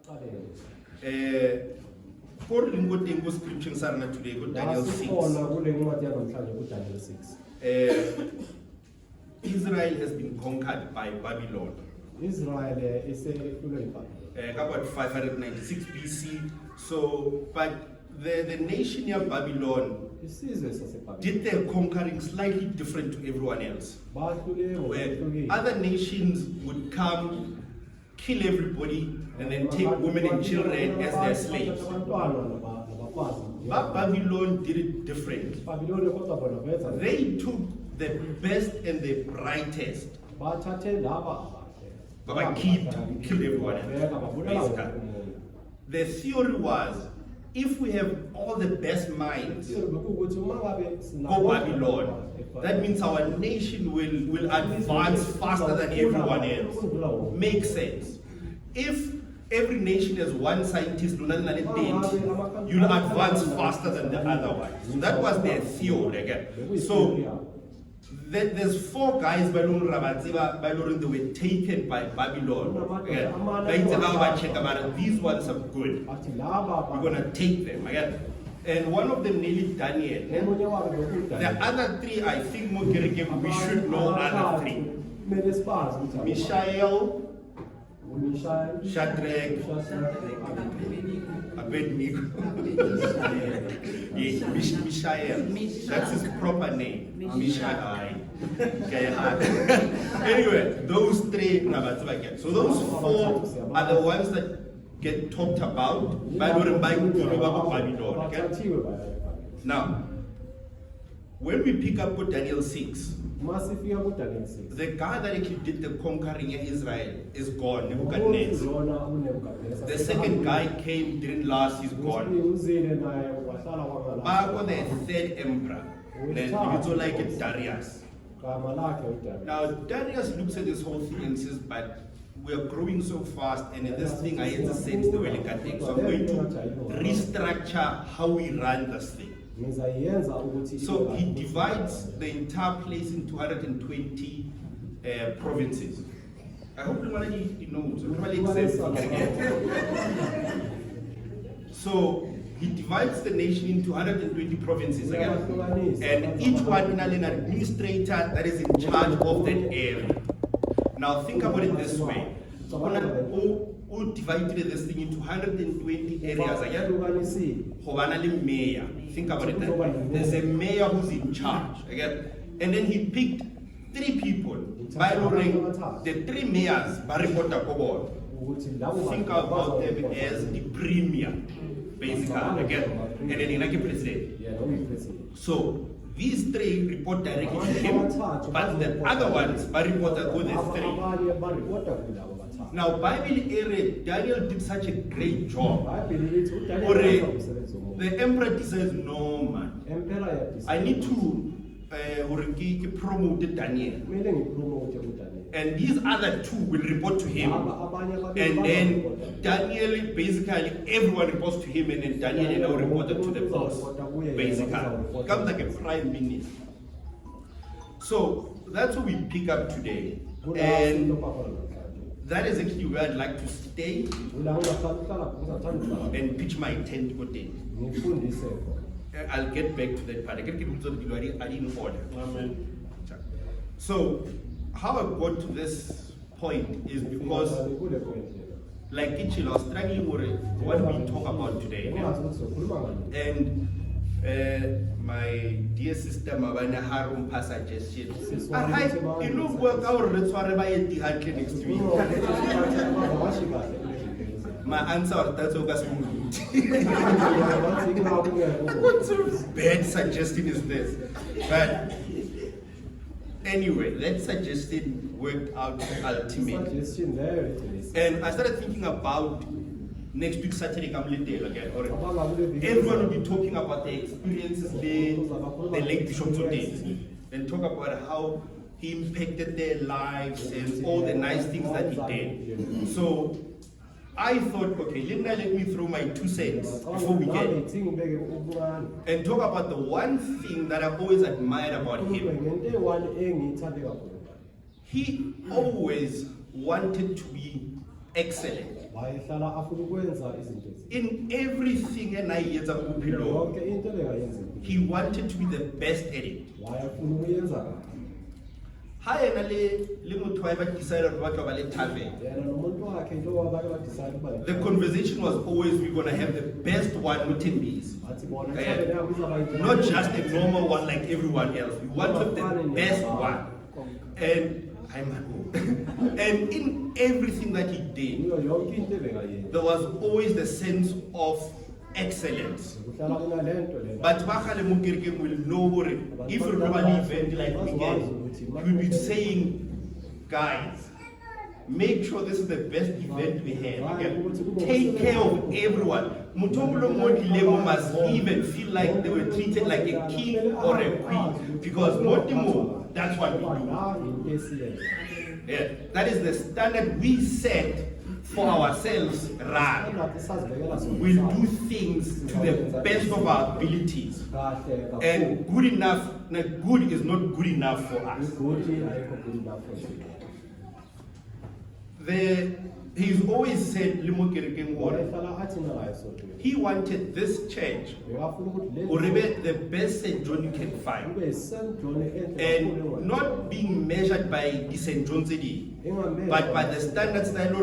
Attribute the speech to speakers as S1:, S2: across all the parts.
S1: According to the scripture today, Daniel 6. Israel has been conquered by Babylon.
S2: Israel is
S1: About 596 BC. So, but the nation here, Babylon, did their conquering slightly different to everyone else. Where other nations would come, kill everybody, and then take women and children as their slaves. But Babylon did it different. They took the best and the brightest, but killed everyone else. The theory was, if we have all the best minds, go Babylon. That means our nation will advance faster than everyone else. Makes sense. If every nation has one scientist, you'll advance faster than the other one. So that was their theory again. So there's 4 guys they were taken by Babylon. These ones are good. We're gonna take them again. And one of them nearly Daniel. The other 3, I think we should know other 3. Mishael, Shadrach, Abednego. Mishael. That's his proper name. Mishael. Anyway, those 3. So those 4 are the ones that get talked about by Babylon. Okay? Now, when we pick up with Daniel 6, the guy that actually did the conquering in Israel is gone, Nebuchadnezzar. The second guy came, didn't last, he's gone. Back on the 3rd emperor, then it's like Darius. Now, Darius looks at this whole thing and says, but we are growing so fast, and in this thing, I have to sense the way it can take. So I'm going to restructure how we run this thing. So he divides the entire place in 220 provinces. I hope nobody knows. So he divides the nation into 120 provinces again. And each one in an administrator that is in charge of that area. Now think about it this way. Who divided this thing into 120 areas again? Mayor. Think about it that way. There's a mayor who's in charge again. And then he picked 3 people. By the 3 mayors, think about them as the premier, basically, again. And then Inaki president. So these 3 report directly to him, but the other ones report to the 3. Now, Bible area, Daniel did such a great job. The emperor decides, no man, I need to promote Daniel. And these other 2 will report to him. And then Daniel, basically, everyone reports to him, and then Daniel now reported to the boss. Basically, comes like a prime minister. So that's what we pick up today. And that is actually where I'd like to stay and pitch my tent today. I'll get back to that part. I didn't order. So, how I got to this point is because, like Ichil, I was struggling with what we talk about today. And my dear sister Mabana Harum passed suggestion. You know, work out next week. My answer, that's what what sort of bad suggestion is this? But anyway, that suggestion worked out ultimately. And I started thinking about next week Saturday, again. Everyone will be talking about the experiences the late Bishop did, and talk about how he impacted their lives and all the nice things that he did. So I thought, okay, let me throw my 2 cents before we get and talk about the one thing that I've always admired about him. He always wanted to be excellent.
S2: wayehlala afuna ukwenza izinto
S1: In everything enayenza kuphilo,
S2: yonke into leyenza
S1: he wanted to be the best at it.
S2: wayefuna ukuyenza kahle
S1: Ha ena le motho wa ba decide hore batho ba le tavern.
S2: yena nomuntu wakhe into wabake badecide ukuba
S1: The conversation was always, we're going to have the best one with Tembisa.
S2: bathi bona ithaveni yabo izaba yinto
S1: Not just a normal one like everyone else. We wanted the best one. And and in everything that he did,
S2: kuyo yonke into ebekayenza
S1: there was always the sense of excellence.
S2: kuhlala kunalento le
S1: But Bakale Mukirke will know what if we probably event like we get, we'll be saying, guys, make sure this is the best event we have. Okay? Take care of everyone. Mutombulo Modilemo must even feel like they were treated like a king or a queen. Because Modimo, that's what we do. Yeah, that is the standard we set for ourselves. We'll do things to the best of our abilities. And good enough, good is not good enough for us. He's always said, he wanted this church or the best St. John you can find, and not being measured by St. John but by the standards that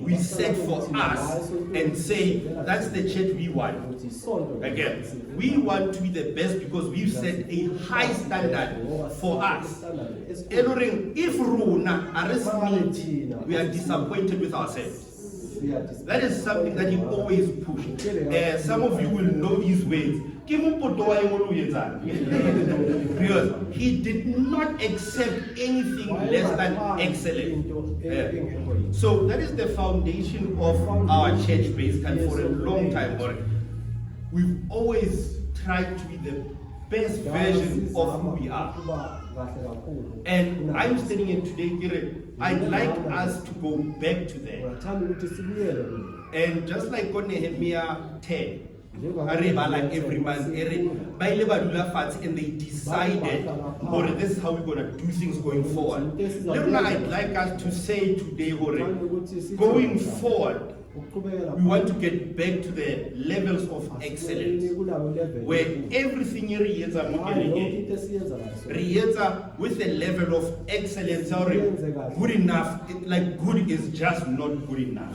S1: we set for us and say that's the church we want. Again, we want to be the best because we've set a high standard for us. If Runa are we are disappointed with ourselves. That is something that he always pushed. Some of you will know these words. Because he did not accept anything less than excellent. So that is the foundation of our church base, and for a long time, we've always tried to be the best version of who we are. And I'm standing here today, I'd like us to go back to that. And just like on Nehemiah 10, like every month, and they decided, this is how we're going to do things going forward. I'd like us to say today, going forward, we want to get back to the levels of excellence, where everything with the level of excellence, good enough, like good is just not good enough.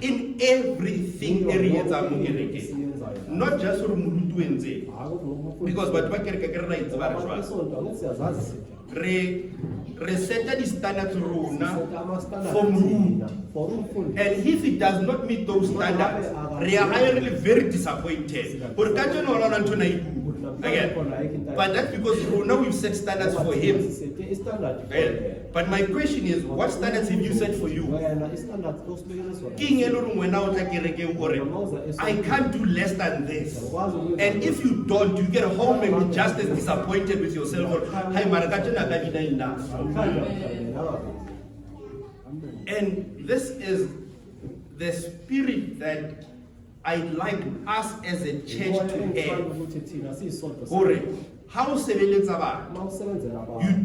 S1: In everything, not just for because reset the standards and if it does not meet those standards, we are highly very disappointed. Again, but that's because now we've set standards for him. But my question is, what standards have you set for you? I can't do less than this. And if you don't, you get home and be just as disappointed with yourself. And this is the spirit that I'd like us as a church to have. How you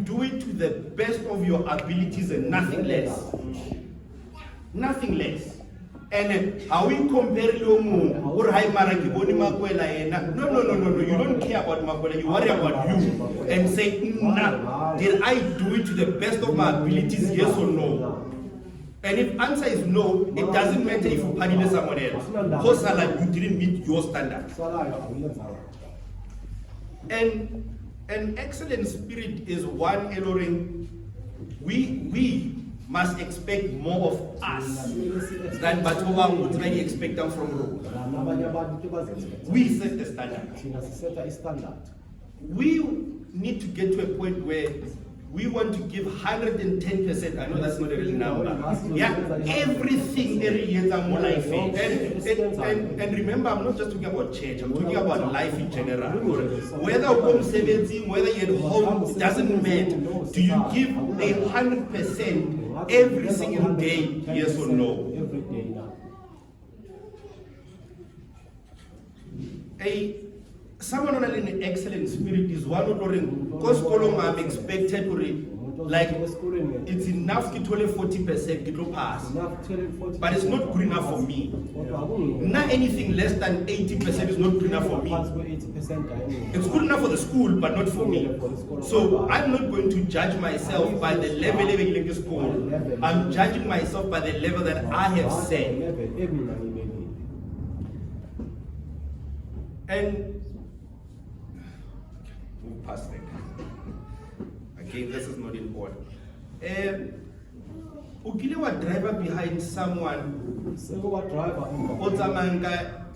S1: do it to the best of your abilities and nothing less. Nothing less. And how we compare your moon or high Maraki no, you don't care about Makwela, you worry about you and say, did I do it to the best of my abilities, yes or no? And if answer is no, it doesn't matter if you partner someone else. Because you didn't meet your standard. And an excellent spirit is one alluring. We must expect more of us than Batova would really expect them from Rome. We set the standard. We need to get to a point where we want to give 110%. I know that's not a real number. Yeah, everything is more life. And remember, I'm not just talking about church, I'm talking about life in general. Whether home 17, whether you're at home, it doesn't matter. Do you give 100% every single day, yes or no? Someone on an excellent spirit is one of the because I'm expected to Like, it's enough to 40% to pass, but it's not good enough for me. Not anything less than 80% is not good enough for me. It's good enough for the school, but not for me. So I'm not going to judge myself by the level of English school. I'm judging myself by the level that I have set. And move past that. Again, this is not in order. Ukilewa driver behind someone,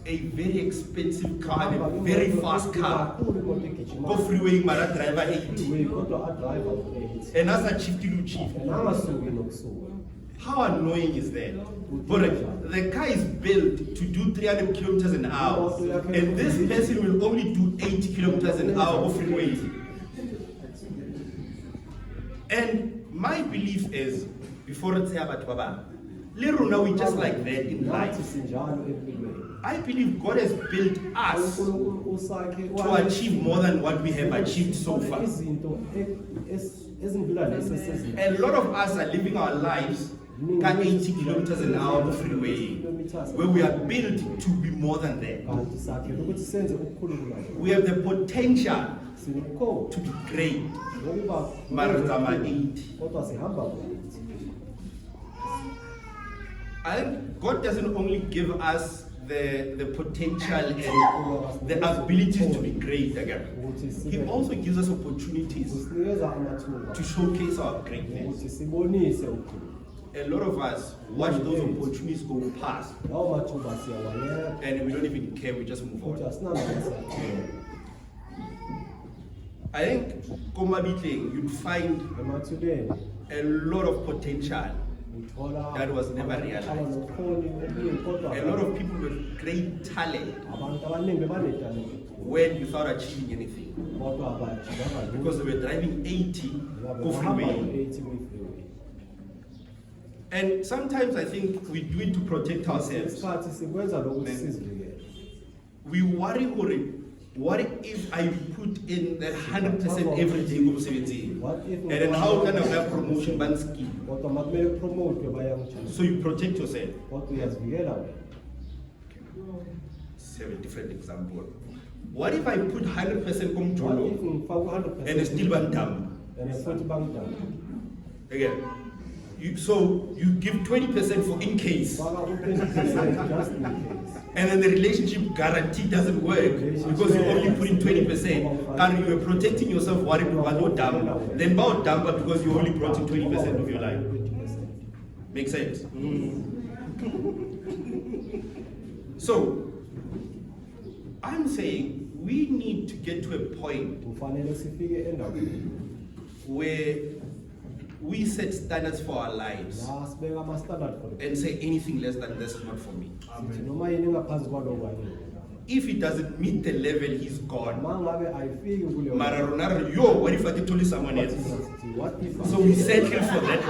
S1: a very expensive car, a very fast car, go freeway, mara driver 80. And as a chief to chief. How annoying is that? But the car is built to do 300 kilometers an hour, and this person will only do 80 kilometers an hour of freeway. And my belief is, before it's about Baba, now we just like that in life. I believe God has built us to achieve more than what we have achieved so far. A lot of us are living our lives at 80 kilometers an hour of freeway, where we are built to be more than that. We have the potential to be great. Maratama 80. I think God doesn't only give us the potential and the abilities to be great again. He also gives us opportunities to showcase our greatness. A lot of us watch those opportunities go past, and we don't even care, we just move on. I think Komabitling, you'd find a lot of potential that was never realized. A lot of people with great talent went without achieving anything because they were driving 80 go freeway. And sometimes I think we do it to protect ourselves. We worry, what if I put in the 100% every day of 17? And then how can I have promotion ban scheme? So you protect yourself. Let's have a different example. What if I put 100% control and it's still ban down? Again. So you give 20% for in case. And then the relationship guarantee doesn't work because you only put in 20%. And you are protecting yourself worried about no dump. Then about dump because you only brought in 20% of your life. Make sense? So I'm saying we need to get to a point where we set standards for our lives and say anything less than this is not for me. If he doesn't meet the level, he's gone. Yo, what if I told someone else? So we settle for that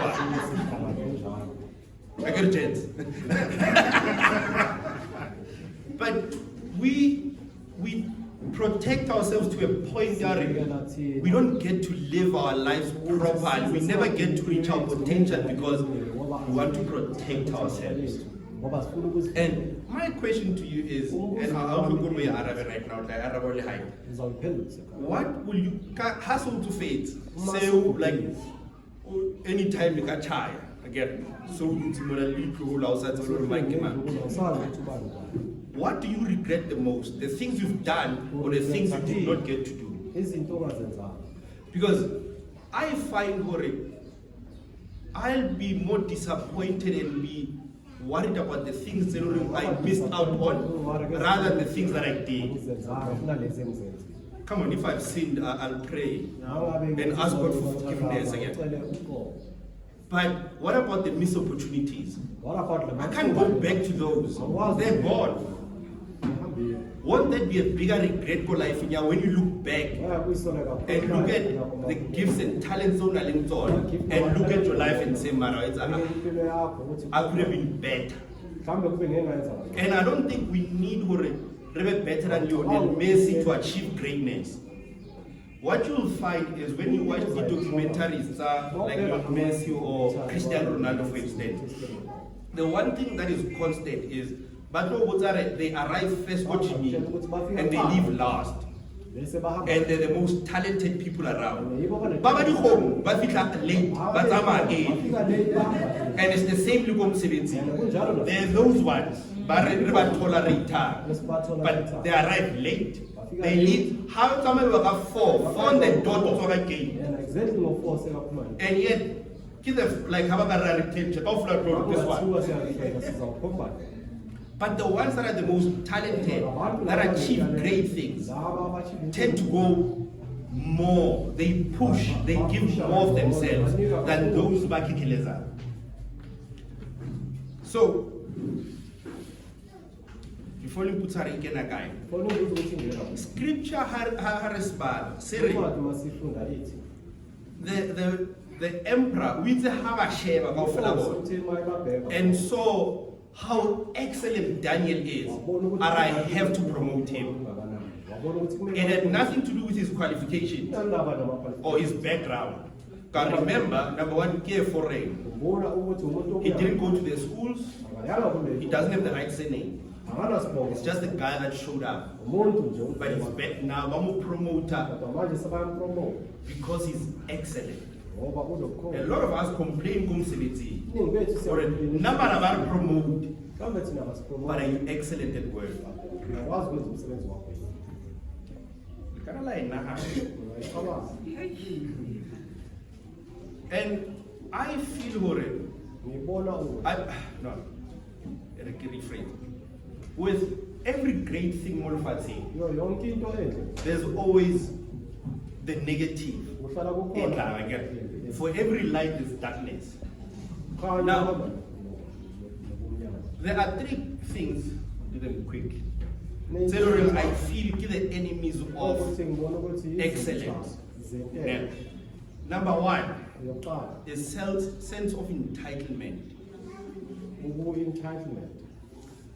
S1: one. I get a chance. But we protect ourselves to a point where we don't get to live our lives properly. We never get to reach our potential because we want to protect ourselves. And my question to you is, and I'll go to Arabic right now, what will you hustle to fate? Say like anytime you got tired again. So what do you regret the most? The things you've done or the things you did not get to do? Because I find I'll be more disappointed and be worried about the things that I missed out on rather than the things that I did. Come on, if I've sinned, I'll pray and ask God for forgiveness again. But what about the missed opportunities? I can't go back to those. They're gone. Won't that be a bigger regret for life in you when you look back and look at the gifts and talents on and look at your life and say, Mara, I could have been better. And I don't think we need to be better than you and Messi to achieve greatness. what you'll find is when you watch the documentaries like Lionel Messi or Cristiano Ronaldo, for instance, the one thing that is constant is they arrive first and they leave last. And they're the most talented people around. Babadi home, bafika late, batama and it's the same Lukom 17. They're those ones, but they arrive late. They leave. How come we got four on the dot of a game? And yet, like how about this one? But the ones that are the most talented, that achieve great things, tend to go more. They push, they give more of themselves than those who back in. So, before you put her in a guy, scripture has the emperor with the Havasheva of and so how excellent Daniel is, and I have to promote him. It had nothing to do with his qualification or his background. Can remember, number one, care for rain. He didn't go to the schools. He doesn't have the right surname. It's just the guy that showed up. But he's back now. I'm a promoter because he's excellent. A lot of us complain or a number of us promote, but are you excellent at work? And I feel worried. With every great thing all of us say, there's always the negative. For every light there's darkness. Now, there are three things, do them quick. I feel the enemies of excellence. Now, number one is sense of entitlement.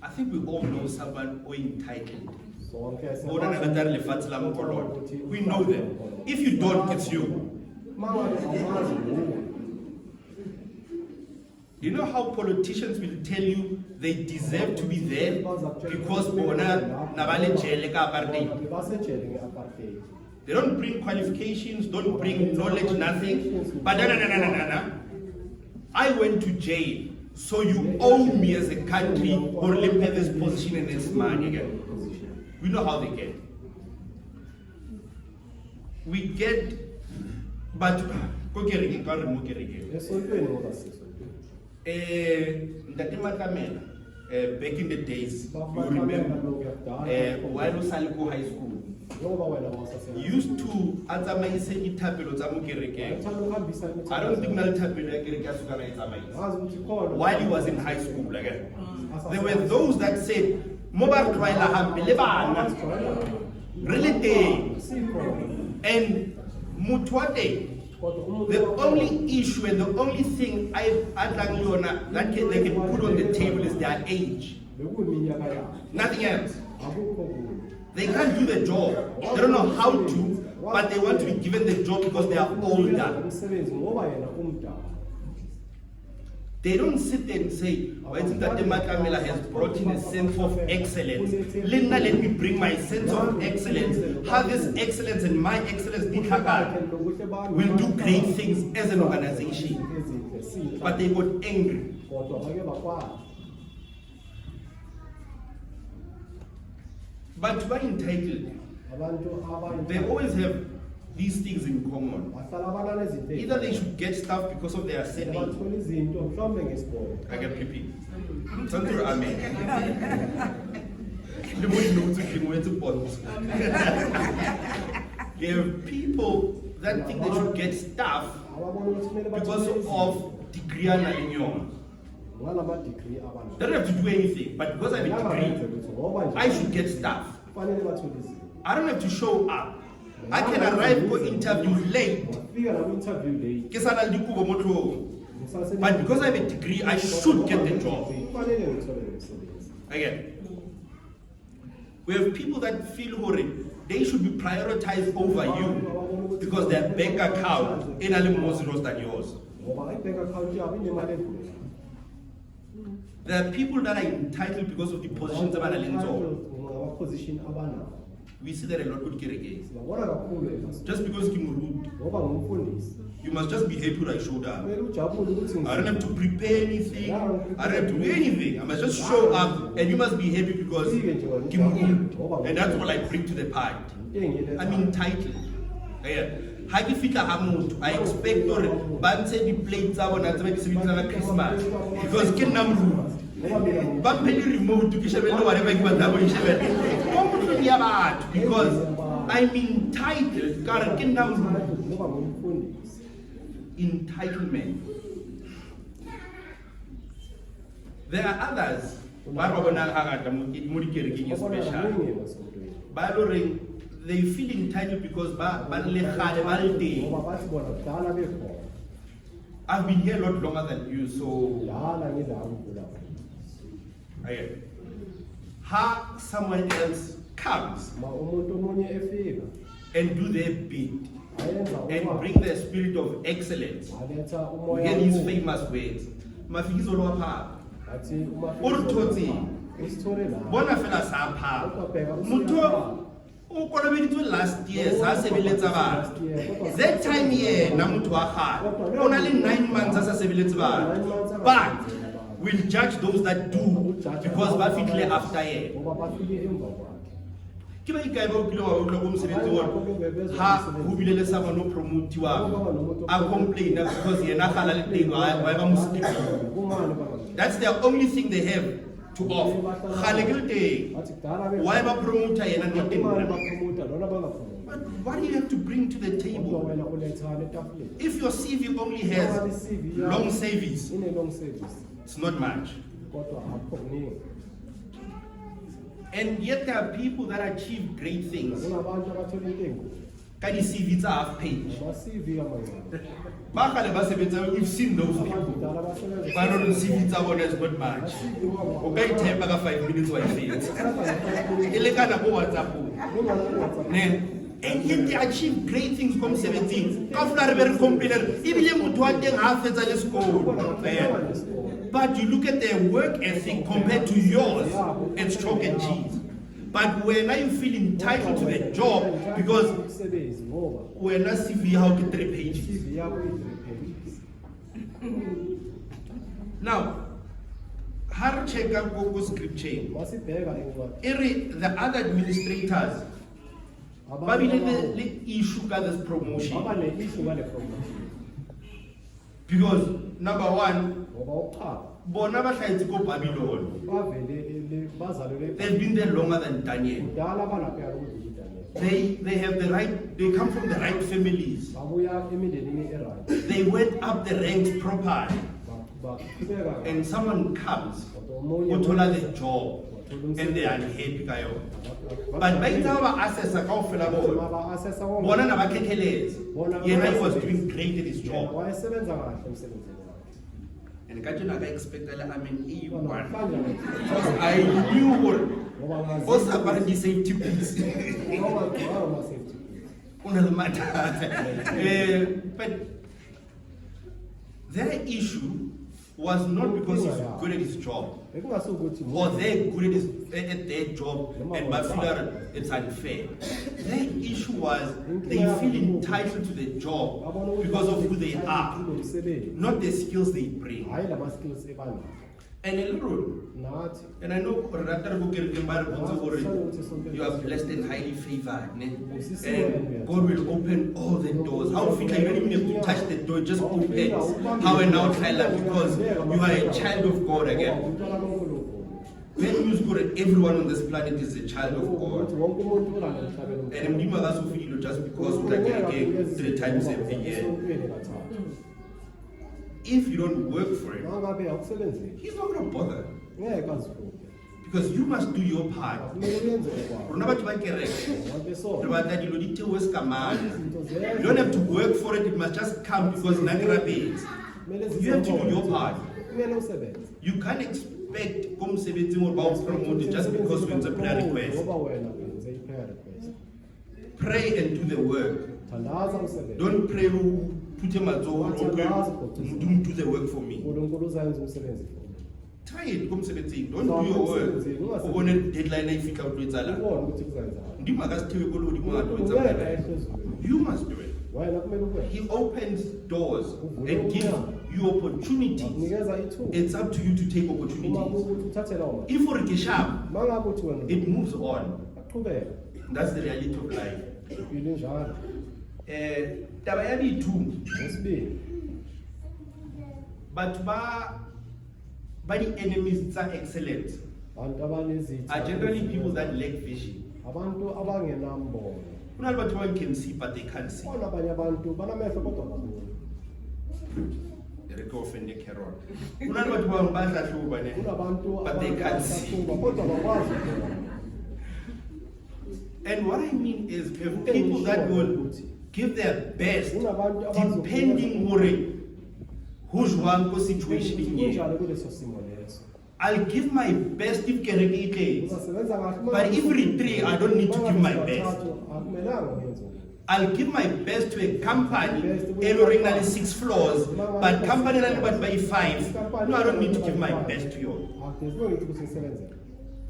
S1: I think we all know someone who is entitled. We know them. If you don't, it's you. You know how politicians will tell you they deserve to be there because they don't bring qualifications, don't bring knowledge, nothing. But no. I went to jail, so you owe me as a country or live at this position and this money again. We know how they get. We get, but back in the days, you remember, while we were high school, used to answer my I don't think while he was in high school. There were those that said, really, and Mutwate. The only issue and the only thing I'd like that they can put on the table is their age. Nothing else. They can't do the job. They don't know how to, but they want to be given the job because they are older. They don't sit there and say, Makamela has brought in a sense of excellence. Linda, let me bring my sense of excellence. How this excellence and my excellence will do great things as an organization. But they got angry. But to be entitled, they always have these things in common. Either they should get stuff because of their surname. I can repeat. Amen. There are people that think they should get stuff because of degree and union. They don't have to do anything, but because I have a degree, I should get stuff. I don't have to show up. I can arrive for interview late. But because I have a degree, I should get the job. Again, we have people that feel worried. They should be prioritized over you. because their bank account is more zeros than yours.
S2: ngoba i-bank account yabo inemali edlula.
S1: There are people that are entitled because of the positions
S2: position abanawo.
S1: we see that a lot with Kireke.
S2: Sibabona kakhulu emasini.
S1: Just because Kimurud,
S2: Ngoba ngumfundisi.
S1: you must just be happy that I showed up.
S2: Kumele ujabule ukuthi
S1: I don't have to prepare anything. I don't have to do anything. I must just show up, and you must be happy because Kimurud. And that's what I bring to the party. I'm entitled. Yeah. Ha ke fitla ha motho, I expect hore ba ntshe di plates tsa bona tse ba di sebedisang Christmas because ke nna mru. Ba phele remote ke shebelle whatever ke batla go shebelle. Go motlong ya batho because I'm entitled ka re ke nna mru. Entitlement. There are others ba ba bona hangata mo di kerekeng special. Ba lo reng they feel entitled because I've been here a lot longer than you, so how someone else comes and do their bit and bring the spirit of excellence. We hear these famous words. Mafikizolo apha. Bona fela sa apha. Mutho last year, that time here, only 9 months, but we'll judge those that do because we after year. That's the only thing they have to offer. Why am I promoter and not but what do you have to bring to the table? If your CV only has long service, it's not much. And yet there are people that achieve great things. Can you see it's a half page? We've seen those people. But I don't see it's a one as not much. Okay, take back 5 minutes while and yet they achieve great things from 17. But you look at their work ethic compared to yours, it's chalk and cheese. But when I feel entitled to the job, because when I see how to 3 pages. Now, how to check out Google scripture? The other administrators, the issue got this promotion. Because number one, Babylon. They've been there longer than Daniel. They have the right, they come from the right families. They went up the ranks properly. And someone comes, who told us the job, and they are unhappy. But by the time I assess a he was doing great at his job. And I expected I knew also about the safety boots. But their issue was not because he's good at his job, or they're good at their job and but feel it's unfair. Their issue was they feel entitled to the job because of who they are, not the skills they bring. And a little, and I know you are blessed and highly favored, and God will open all the doors. How feel like you don't even have to touch the door, it just opens. How an outsider, because you are a child of God again. When you go, everyone on this planet is a child of God. And I'm just because we are getting 3 times every year. If you don't work for it, he's not going to bother. Because you must do your part. You don't have to work for it, it must just come because you have to do your part. You can't expect promoted just because it's a prayer request. Pray and do the work.
S2: Thandaza umsebenzi.
S1: Don't pray put him at all. Do the work for me.
S2: uNkulunkulu uzayenza umsebenzi for mina.
S1: Try it, don't do your work. On a deadline, if you can't do it,
S2: Ubone ukuthi kuzenzani.
S1: you must do it.
S2: Wena kumele ukwenze.
S1: He opens doors and gives you opportunities.
S2: Akunikeza ithuba.
S1: It's up to you to take
S2: Uma
S1: opportunities.
S2: uthathela wona.
S1: If for Kisham,
S2: Mangabe uthi wena
S1: it moves on.
S2: aqhubeka.
S1: That's the reality of life.
S2: Impilo njalo.
S1: Taba ya dithu,
S2: Wesibili.
S1: but the enemies are excellent.
S2: Abantu abanezitha.
S1: Are generally people that lack vision.
S2: Abantu abangenambono.
S1: Kuna abantu one can see but they can't see.
S2: Bona abanye abantu banamehlo kodwa ababoni.
S1: Erike offende Carol. Kuna abantu badlahluba ne.
S2: Kunabantu
S1: But they can't see.
S2: kodwa bakwazi ukubona.
S1: And what I mean is people that will give their best depending on who's one situation in here.
S2: Kunjalo kuleso simo leso.
S1: I'll give my best if kereke it
S2: Uzasebenza kahle.
S1: But every 3 I don't need to give my best.
S2: Akumelanga uyenze.
S1: I'll give my best to a company tailoring only 6 floors, but company only by 5. No, I don't need to give my best to you.
S2: There's no need to sebenza.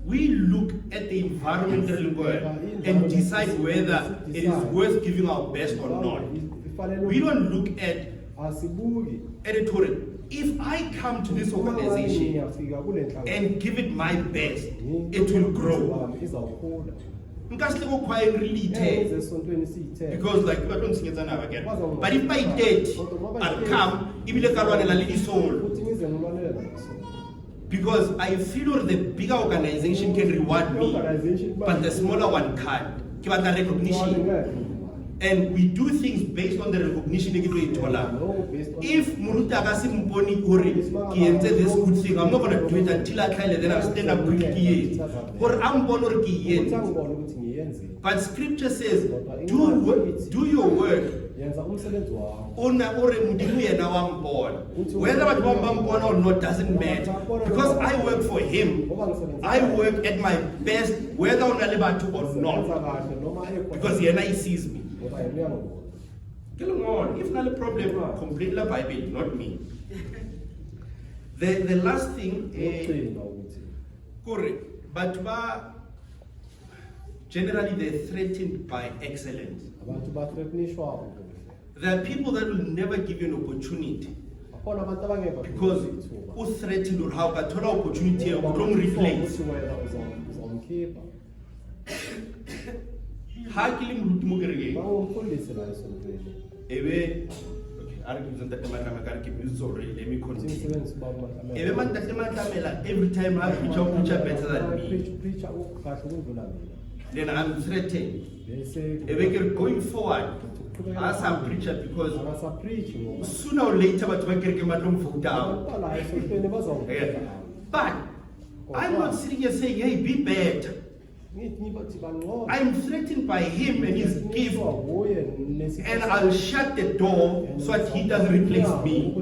S1: We look at the environmental world and decide whether it is worth giving our best or not. We don't look at
S2: Asibuki.
S1: editorial. If I come to this organization and give it my best, it will grow.
S2: Izawukhula.
S1: Because like I don't sing it again. But if my date I'll come, because I feel the bigger organization can reward me, but the smaller one can't. Give us the recognition. And we do things based on the recognition they give to If Muruta Agasimponi Uri, this good thing, I'm not going to do it until I try, then I'll stand up quickly. Or I'm born But scripture says, do your work. Whether I'm born or not doesn't matter. Because I work for him. I work at my best, whether on a or not. Because he sees me. If not a problem, complete the Bible, not me. The last thing, correct, but generally they're threatened by excellence. There are people that will never give you an opportunity because who threatened or how can opportunity or don't replace. Hakilim Mugere. Let me continue. Every time I preach better than me, then I'm threatened. Going forward, as a preacher, because sooner or later, but But I'm not sitting here saying, hey, be bad. I'm threatened by him and his gift, and I'll shut the door so that he doesn't replace me.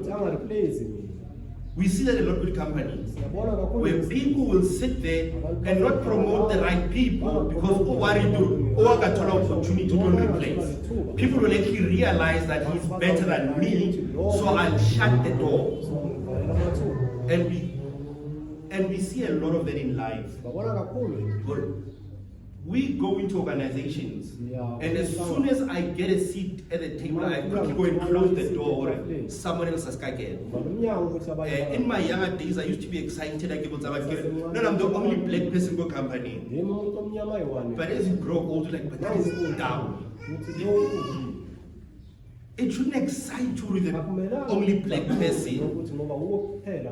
S1: We see that a lot with companies, where people will sit there and not promote the right people because opportunity to don't replace. People will actually realize that he's better than me, so I'll shut the door. And we see a lot of that in life. We go into organizations, and as soon as I get a seat at the table, I quickly go and close the door, or someone else has again. In my younger days, I used to be excited. No, I'm the only black person in the company. But as you grow older, but that is down. It shouldn't excite you with the only black person.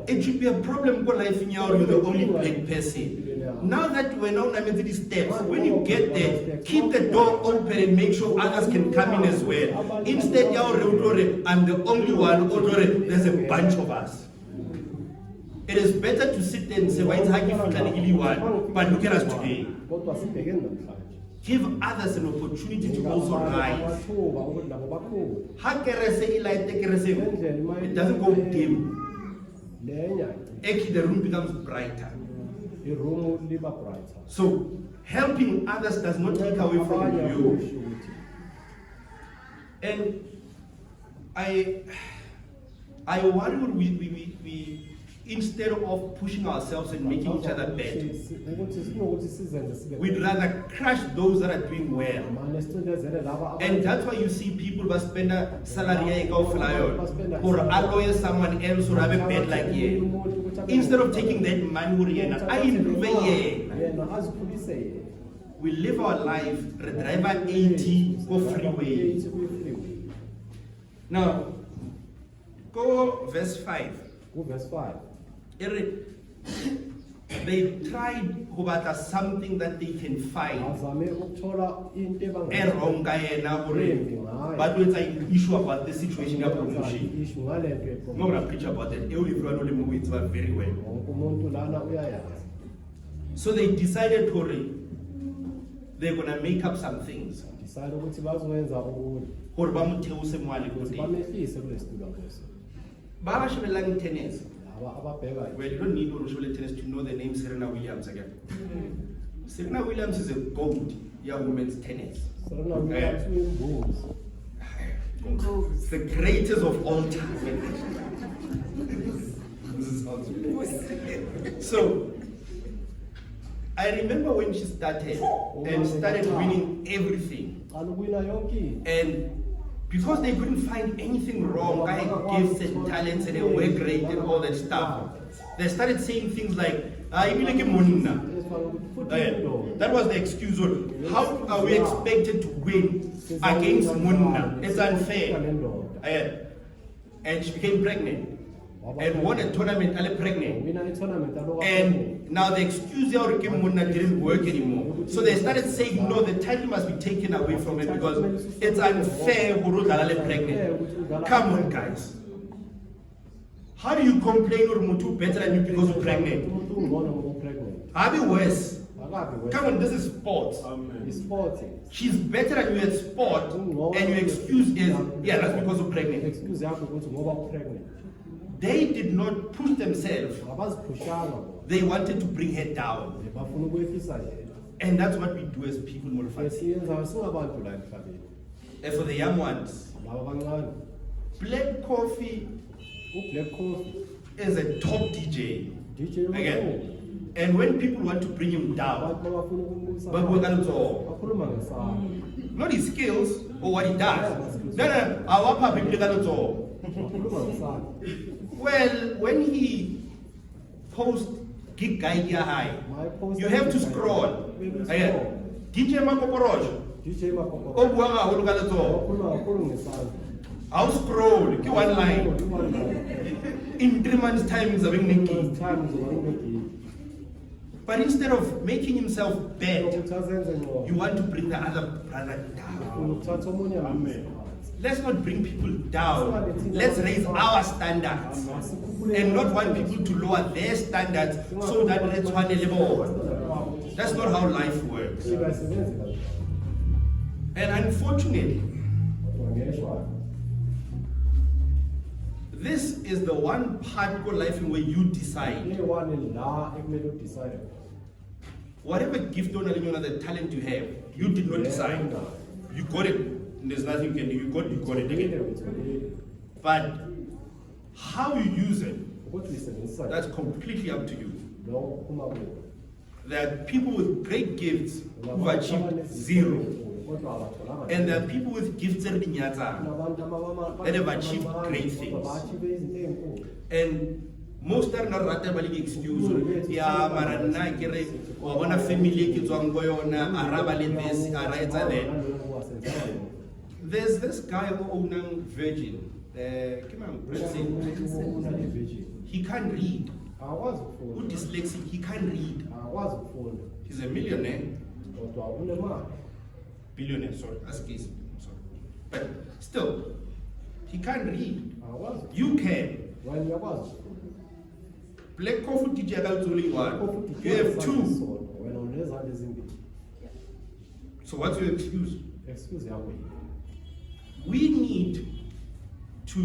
S1: It should be a problem in life in you're the only black person. Now that we're now into these steps, when you get there, keep the door open and make sure others can come in as well. Instead, I'm the only one, there's a bunch of us. It is better to sit there and say, why is one? But look at us today. Give others an opportunity to also rise. It doesn't go dim. Actually, the room becomes brighter. So, helping others does not take away from you. And I wonder we instead of pushing ourselves and making each other better, we'd rather crush those that are doing well. And that's why you see people who spend a salary or allow someone else who have a bed like you. Instead of taking that money, I improve we live our life, drive at 80, go freeway. Now, go verse 5.
S2: Go verse 5.
S1: They tried to something that they can find. But it's an issue about the situation of promotion. I'm not going to preach about that. Everyone only moves very well. So they decided they're going to make up some things. Tennis. Well, you don't need to tennis to know the name Serena Williams again. Serena Williams is a gold women's tennis. It's the greatest of all time. So, I remember when she started winning everything. And because they couldn't find anything wrong, gifts and talents and they were great and all that stuff, they started saying things like, that was the excuse. How are we expected to win against Munna? It's unfair. And she became pregnant. And won a tournament, pregnant. And now the excuse didn't work anymore. So they started saying, no, the title must be taken away from it because it's unfair pregnant. Come on, guys. How do you complain or Mutu better than you because you're pregnant? I'll be worse. Come on, this is sports. She's better than you at sport, and your excuse is, yeah, that's because you're pregnant. They did not push themselves. They wanted to bring her down. And that's what we do as people. And for the young ones, Black Coffee is a top DJ. Again. And when people want to bring him down, not his skills or what he does. No, our public. Well, when he posts Gig Gaigia High, you have to scroll. DJ Makoporoj. I'll scroll, one line. In 3 months' time, he's having Nikki. But instead of making himself bad, you want to bring the other brother down. Amen. Let's not bring people down. Let's raise our standards and not want people to lower their standards so that let's one level. That's not how life works. And unfortunately, this is the one part of life in where you decide. Whatever gift or the talent you have, you did not decide. You got it. There's nothing you can do. You got it again. But how you use it, that's completely up to you. There are people with great gifts who achieved 0. And there are people with gifts that have achieved great things. And most are not ratabali excuse. Yeah, marana kere wana family kids wangoyona arabali this araita there. There's this guy who owns Virgin. He can't read. Who dyslexic? He can't read. He's a millionaire. Billionaire, sorry. Sorry. But still, he can't read. You can. Black Coffee teacher is only one. You have 2. So what's your excuse? We need to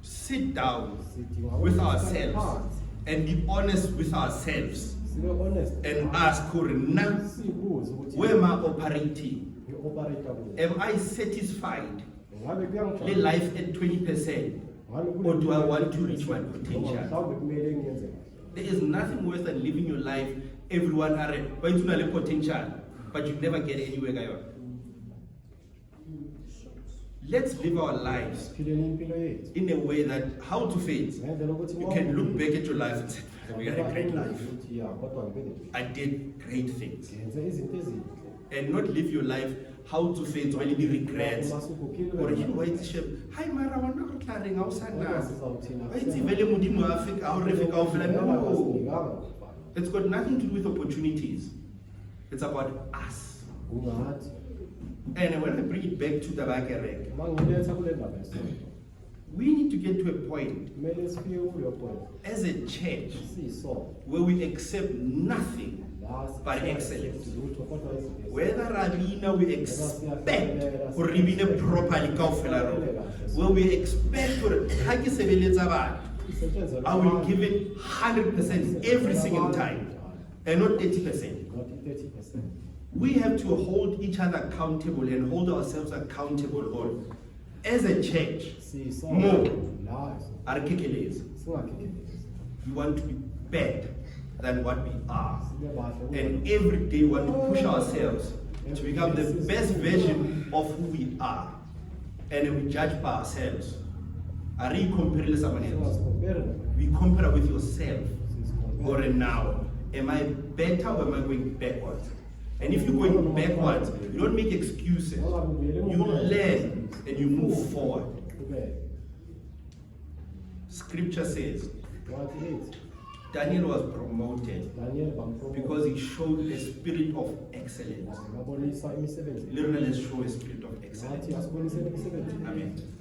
S1: sit down with ourselves and be honest with ourselves and ask, where am I operating? Am I satisfied
S2: Ngabe
S1: Le
S2: kuyangijabulisa
S1: life at 20%, or do I want to reach my potential?
S2: mhlawumbe kumele ngiyenze kahle.
S1: There is nothing worse than living your life. Everyone are but you know potential, but you never get anywhere. Gayon. Let's live our lives
S2: Siphileni impilo yethu.
S1: in a way that how to faith.
S2: Ngendlela ukuthi
S1: You can look back at your life and say, we had a great life.
S2: Ya, kodwa ngibele.
S1: I did great things.
S2: Ngenze izinto ezinhle.
S1: And not live your life how to faith when you regret. Or you know it's shame. Hi Mara, I wonder what claring outsana. It's vele modimo Africa, our refika no. It's got nothing to do with opportunities. It's about us.
S2: Ungathi
S1: And when I bring it back to the Bakerek,
S2: mangiletha kule ndaba yesonto.
S1: we need to get to a point
S2: Kumele sifike kuyo point.
S1: as a church
S2: Siyisonto.
S1: where we accept nothing
S2: La
S1: but excellence.
S2: lutho kodwa izinto.
S1: Whether Rabina we expect or Rabina properly where we expect or I will give it 100% every single time and not 30%.
S2: Not 30%.
S1: We have to hold each other accountable and hold ourselves accountable on as a church.
S2: Siyisonto.
S1: More
S2: La
S1: articulate.
S2: singakhekelezi.
S1: We want to be better than what we are.
S2: Sibe bahle.
S1: And every day we want to push ourselves to become the best version of who we are. And we judge by ourselves. Are you comparing with someone else?
S2: Singasikhompere.
S1: We compare with yourself. Or now, am I better or am I going backwards? And if you're going backwards, you don't make excuses. You learn and you move forward. Scripture says Daniel was promoted because he showed a spirit of excellence. Literally, show a spirit of excellence. Amen.